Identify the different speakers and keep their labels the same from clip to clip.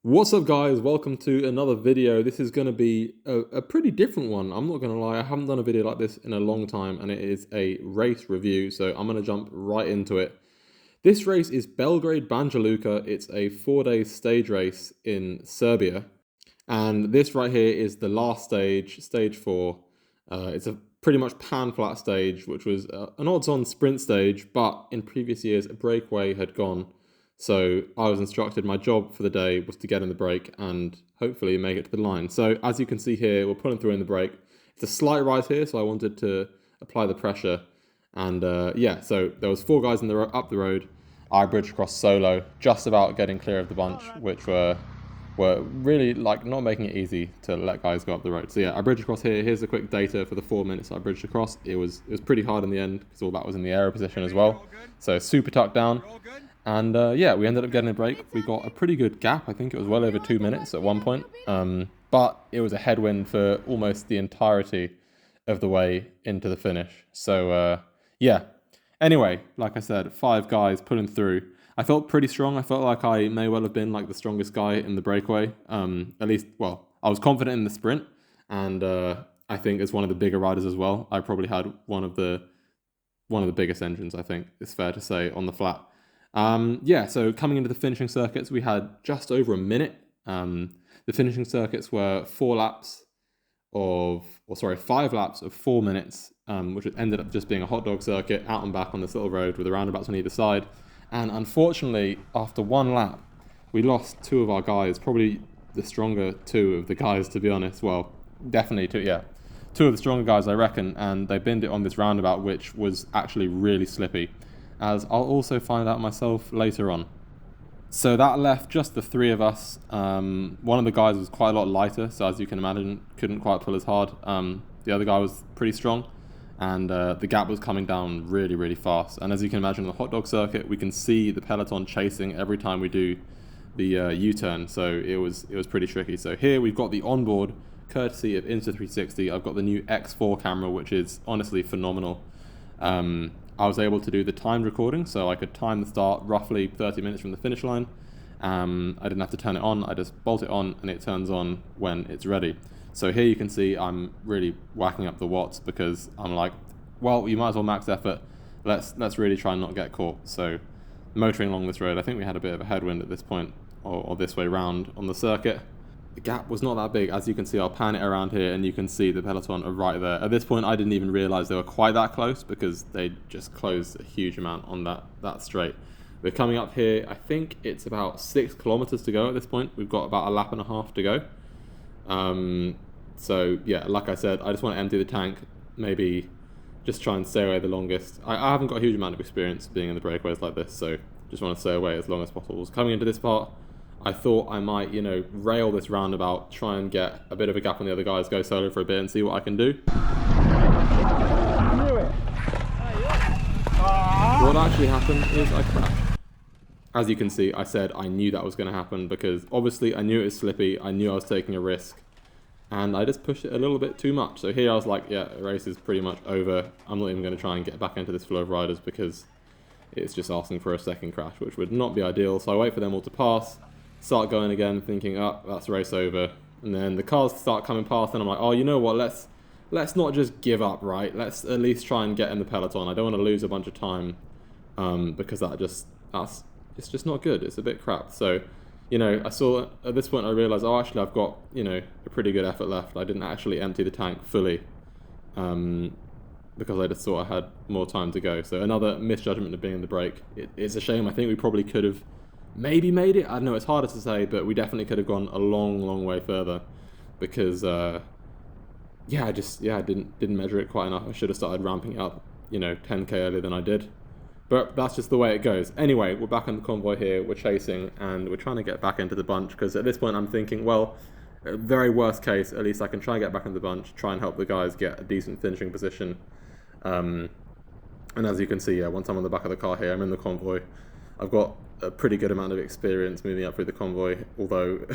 Speaker 1: What's up guys, welcome to another video. This is going to be a pretty different one. I'm not going to lie, I haven't done a video like this in a long time and it is a race review, so I'm going to jump right into it. This race is Belgrade Banja Luka. It's a 4-day stage race in Serbia, and this right here is the last stage, stage 4. It's a pretty much pan flat stage, which was an odds-on sprint stage, but in previous years a breakaway had gone. So I was instructed my job for the day was to get in the break and hopefully make it to the line. So as you can see here, we're pulling through in the break. It's a slight rise here, so I wanted to apply the pressure. And yeah, so there was 4 guys up the road. I bridged across solo, just about getting clear of the bunch, which were really like not making it easy to let guys go up the road. So yeah, I bridged across here. Here's the quick data for the 4 minutes I bridged across. It was pretty hard in the end because all that was in the aero position as well. So super tucked down. And yeah, we ended up getting a break. We got a pretty good gap. I think it was well over 2 minutes at one point. But it was a headwind for almost the entirety of the way into the finish. So yeah. Anyway, like I said, 5 guys pulling through. I felt pretty strong. I felt like I may well have been like the strongest guy in the breakaway. At least, well, I was confident in the sprint. And I think as one of the bigger riders as well, I probably had one of the biggest engines, I think, it's fair to say, on the flat. Yeah, so coming into the finishing circuits, we had just over a minute. The finishing circuits were 5 laps of 4 minutes, which ended up just being a hot dog circuit out and back on this little road with the roundabouts on either side. And unfortunately, after 1 lap, we lost 2 of our guys, probably the stronger 2 of the guys, to be honest. Well, definitely 2, yeah. 2 of the stronger guys, I reckon, and they binned it on this roundabout, which was actually really slippy, as I'll also find out myself later on. So that left just the 3 of us. One of the guys was quite a lot lighter, so as you can imagine, couldn't quite pull as hard. The other guy was pretty strong, and the gap was coming down really, really fast. And as you can imagine, on the hot dog circuit, we can see the peloton chasing every time we do the U-turn, so it was pretty tricky. So here we've got the onboard, courtesy of Insta360. I've got the new X4 camera, which is honestly phenomenal. I was able to do the timed recording, so I could time the start roughly 30 minutes from the finish line. I didn't have to turn it on, I just bolt it on and it turns on when it's ready. So here you can see I'm really whacking up the watts because I'm like, well, you might as well max effort. Let's really try and not get caught. So motoring along this road, I think we had a bit of a headwind at this point, or this way round on the circuit. The gap was not that big. As you can see, I'll pan it around here and you can see the peloton are right there. At this point, I didn't even realize they were quite that close because they just closed a huge amount on that straight. We're coming up here, I think it's about 6 kilometers to go at this point. We've got about a lap and a half to go. So yeah, like I said, I just want to empty the tank, maybe just try and stay away the longest. I haven't got a huge amount of experience being in the breakaways like this, so just want to stay away as long as possible. So coming into this part, I thought I might, rail this roundabout, try and get a bit of a gap on the other guys, go solo for a bit and see what I can do. What actually happened is I crashed. As you can see, I said I knew that was going to happen because obviously I knew it was slippy, I knew I was taking a risk, and I just pushed it a little bit too much. So here I was like, yeah, the race is pretty much over. I'm not even going to try and get back into this flow of riders because it's just asking for a second crash, which would not be ideal. So I wait for them all to pass, start going again, thinking, oh, that's race over. And then the cars start coming past and I'm like, oh, you know what, let's not just give up, right? Let's at least try and get in the peloton. I don't want to lose a bunch of time because it's just not good. It's a bit crap. So, I saw at this point I realized, oh, actually I've got, a pretty good effort left. I didn't actually empty the tank fully because I just thought I had more time to go. So another misjudgment of being in the break. It's a shame. I think we probably could have maybe made it. I don't know, it's harder to say, but we definitely could have gone a long way further because I didn't measure it quite enough. I should have started ramping up 10k earlier than I did, but that's just the way it goes. Anyway, we're back on the convoy here, we're chasing and we're trying to get back into the bunch because at this point I'm thinking, well, very worst case, at least I can try and get back into the bunch, try and help the guys get a decent finishing position. And as you can see, yeah, once I'm on the back of the car here, I'm in the convoy. I've got a pretty good amount of experience moving up through the convoy, although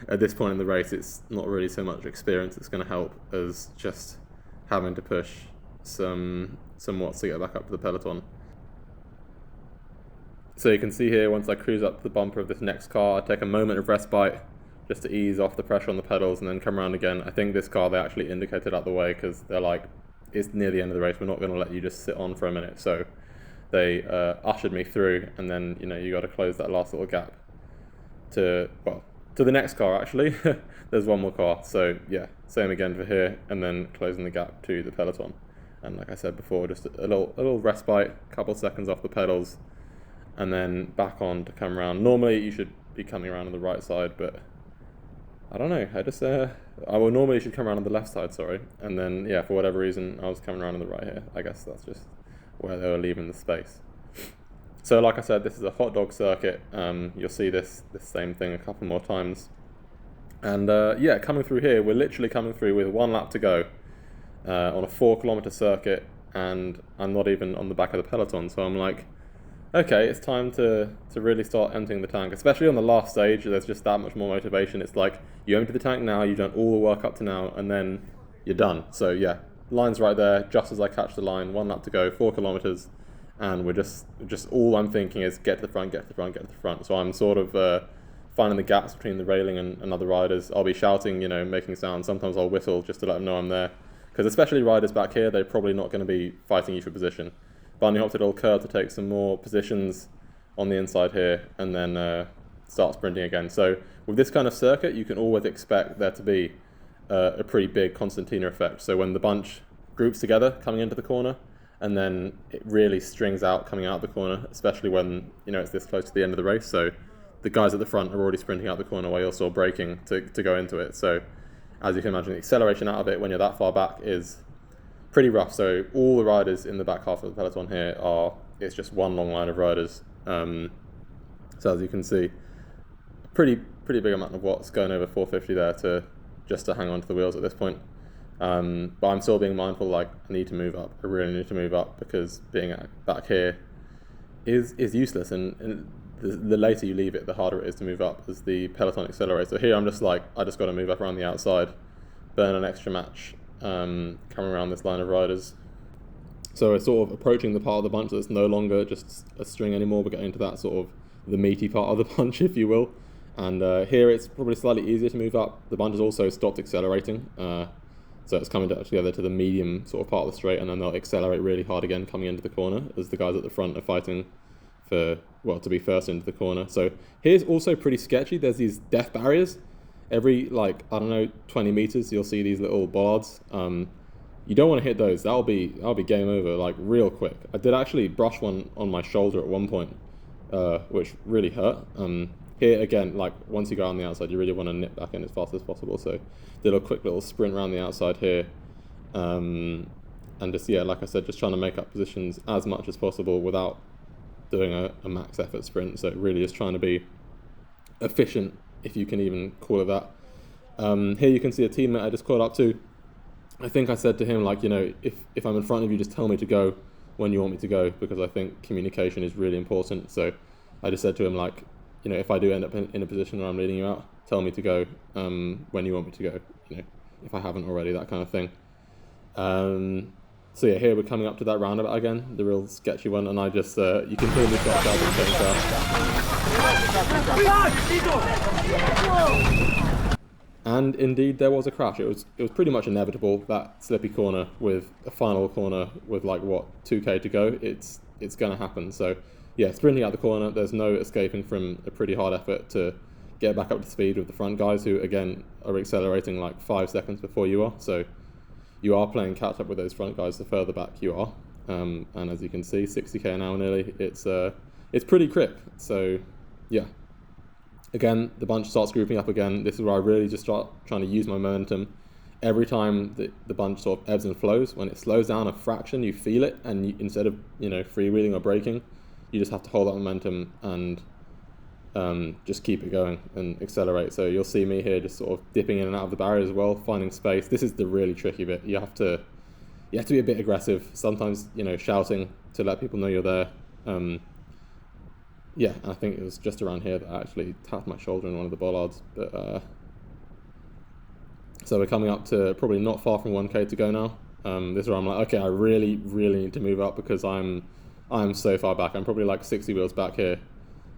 Speaker 1: at this point in the race it's not really so much experience that's going to help as just having to push some watts to get back up to the peloton. So you can see here, once I cruise up to the bumper of this next car, I take a moment of respite just to ease off the pressure on the pedals and then come around again. I think this car, they actually indicated out the way because they're like, it's near the end of the race, we're not going to let you just sit on for a minute. So they ushered me through, and then, you know, you got to close that last little gap to the next car actually. There's one more car, so yeah, same again for here, and then closing the gap to the peloton. And like I said before, just a little respite, couple seconds off the pedals, and then back on to come around. Normally you should be coming around on the right side, but I don't know, normally should come around on the left side, sorry, and then yeah, for whatever reason I was coming around on the right here. I guess that's just where they were leaving the space. So like I said, this is a hot dog circuit. You'll see this same thing a couple more times. And yeah, coming through here, we're literally coming through with 1 lap to go on a 4-kilometer circuit, and I'm not even on the back of the peloton. So I'm like, okay, it's time to really start emptying the tank, especially on the last stage. There's just that much more motivation. It's like, you empty the tank now, you've done all the work up to now, and then you're done. So yeah, line's right there, just as I catch the line, 1 lap to go, 4 kilometers, and we're just all I'm thinking is get to the front, get to the front, get to the front. So I'm sort of finding the gaps between the railing and other riders. I'll be shouting, you know, making sounds. Sometimes I'll whistle just to let them know I'm there. Because especially riders back here, they're probably not going to be fighting you for position. Bunny hopped it all curve to take some more positions on the inside here, and then start sprinting again. So with this kind of circuit, you can always expect there to be a pretty big concertina effect. So when the bunch groups together coming into the corner, and then it really strings out coming out of the corner, especially when, you know, it's this close to the end of the race. So the guys at the front are already sprinting out the corner while you're still braking to go into it. So as you can imagine, the acceleration out of it when you're that far back is pretty rough. So all the riders in the back half of the peloton here it's just one long line of riders. So as you can see, pretty big amount of watts going over 450 there just to hang on to the wheels at this point. But I'm still being mindful, like, I need to move up. I really need to move up, because being back here is useless, and the later you leave it, the harder it is to move up as the peloton accelerates. So here I'm just like, I just got to move up around the outside, burn an extra match, coming around this line of riders. So we're sort of approaching the part of the bunch that's no longer just a string anymore. We're getting to that sort of the meaty part of the bunch, if you will. And here it's probably slightly easier to move up. The bunch has also stopped accelerating. So it's coming together to the medium sort of part of the straight, and then they'll accelerate really hard again coming into the corner as the guys at the front are fighting to be first into the corner. So here's also pretty sketchy. There's these death barriers. Every, like, I don't know, 20 meters, you'll see these little bollards. You don't want to hit those. That'll be game over, like, real quick. I did actually brush one on my shoulder at one point, which really hurt. Here again, like, once you go on the outside, you really want to nip back in as fast as possible. So did a quick little sprint around the outside here, and just, yeah, like I said, just trying to make up positions as much as possible without doing a max effort sprint. So really just trying to be efficient, if you can even call it that. Here you can see a teammate I just caught up to. I think I said to him, like, you know, if I'm in front of you, just tell me to go when you want me to go, because I think communication is really important. So I just said to him, like, you know, if I do end up in a position where I'm leading you out, tell me to go when you want me to go, you know, if I haven't already, that kind of thing. So yeah, here we're coming up to that roundabout again, the real sketchy one, and I just, you can hear me start shouting crash. And indeed, there was a crash. It was pretty much inevitable, that slippy corner with a final corner with, like, what, 2K to go, it's going to happen. So yeah, sprinting out the corner, there's no escaping from a pretty hard effort to get back up to speed with the front guys, who again are accelerating like 5 seconds before you are. So you are playing catch up with those front guys the further back you are. And as you can see, 60k an hour nearly, it's pretty crip. So yeah, again, the bunch starts grouping up again. This is where I really just start trying to use my momentum. Every time the bunch sort of ebbs and flows, when it slows down a fraction, you feel it, and instead of, you know, freewheeling or braking, you just have to hold that momentum and just keep it going and accelerate. So you'll see me here just sort of dipping in and out of the barrier as well, finding space. This is the really tricky bit. You have to be a bit aggressive. Sometimes, you know, shouting to let people know you're there. Yeah, I think it was just around here that I actually tapped my shoulder in one of the bollards. But so we're coming up to probably not far from 1K to go now. This is where I'm like, okay, I really need to move up, because I'm so far back. I'm probably like 60 wheels back here.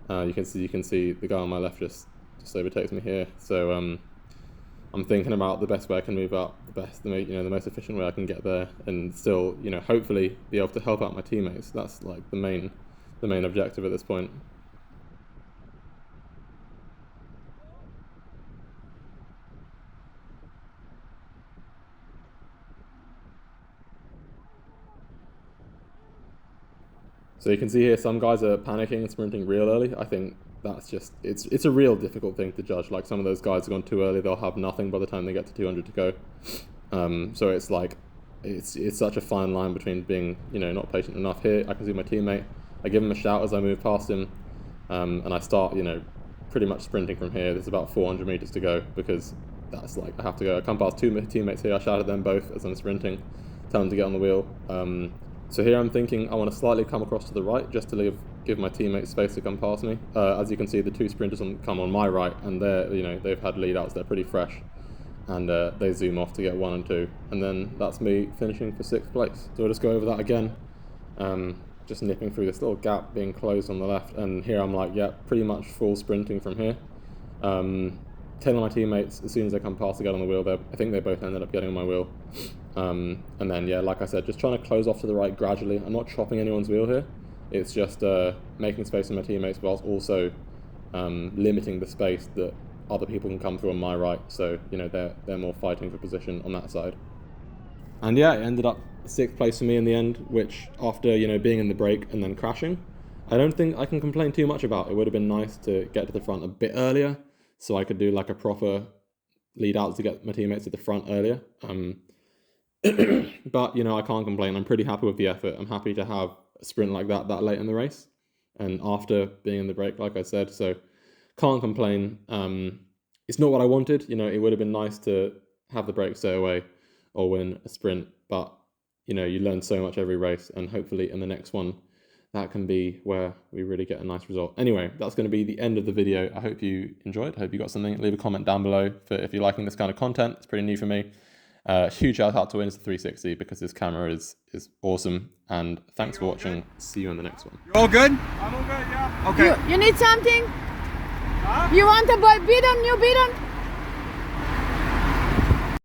Speaker 1: You can see the guy on my left just overtakes me here. So I'm thinking about the best way I can move up, the most efficient way I can get there, and still, hopefully be able to help out my teammates. That's like the main objective at this point. So you can see here some guys are panicking and sprinting real early. I think that's just, it's a real difficult thing to judge. Like some of those guys have gone too early, they'll have nothing by the time they get to 200 to go. So it's like, it's such a fine line between being, not patient enough. Here I can see my teammate, I give him a shout as I move past him, and I start, pretty much sprinting from here. There's about 400 meters to go, because that's like, I have to go. I come past two teammates here, I shout at them both as I'm sprinting, tell them to get on the wheel. So here I'm thinking I want to slightly come across to the right just to give my teammates space to come past me. As you can see, the two sprinters come on my right, and they've had lead outs, they're pretty fresh, and they zoom off to get 1 and 2, and then that's me finishing for 6th place. So I'll just go over that again, just nipping through this little gap being closed on the left, and here I'm like, yeah, pretty much full sprinting from here. Telling my teammates as soon as they come past to get on the wheel. I think they both ended up getting on my wheel. And then, yeah, like I said, just trying to close off to the right gradually. I'm not chopping anyone's wheel here. It's just making space for my teammates whilst also limiting the space that other people can come through on my right. So, they're more fighting for position on that side. And yeah, it ended up 6th place for me in the end, which after, being in the break and then crashing, I don't think I can complain too much about. It would have been nice to get to the front a bit earlier, so I could do like a proper lead out to get my teammates at the front earlier. But, I can't complain. I'm pretty happy with the effort. I'm happy to have a sprint like that late in the race, and after being in the break, like I said, so can't complain. It's not what I wanted. It would have been nice to have the break stay away or win a sprint, but, you learn so much every race, and hopefully in the next one, that can be where we really get a nice result. Anyway, that's going to be the end of the video. I hope you enjoyed. I hope you got something. Leave a comment down below if you're liking this kind of content. It's pretty new for me. Huge shout out to Insta360 because this camera is awesome. And thanks for watching. See you in the next one.
Speaker 2: You all good?
Speaker 3: I'm all good, yeah.
Speaker 2: Okay.
Speaker 4: You need something?
Speaker 3: Huh?
Speaker 4: You want a new bidon?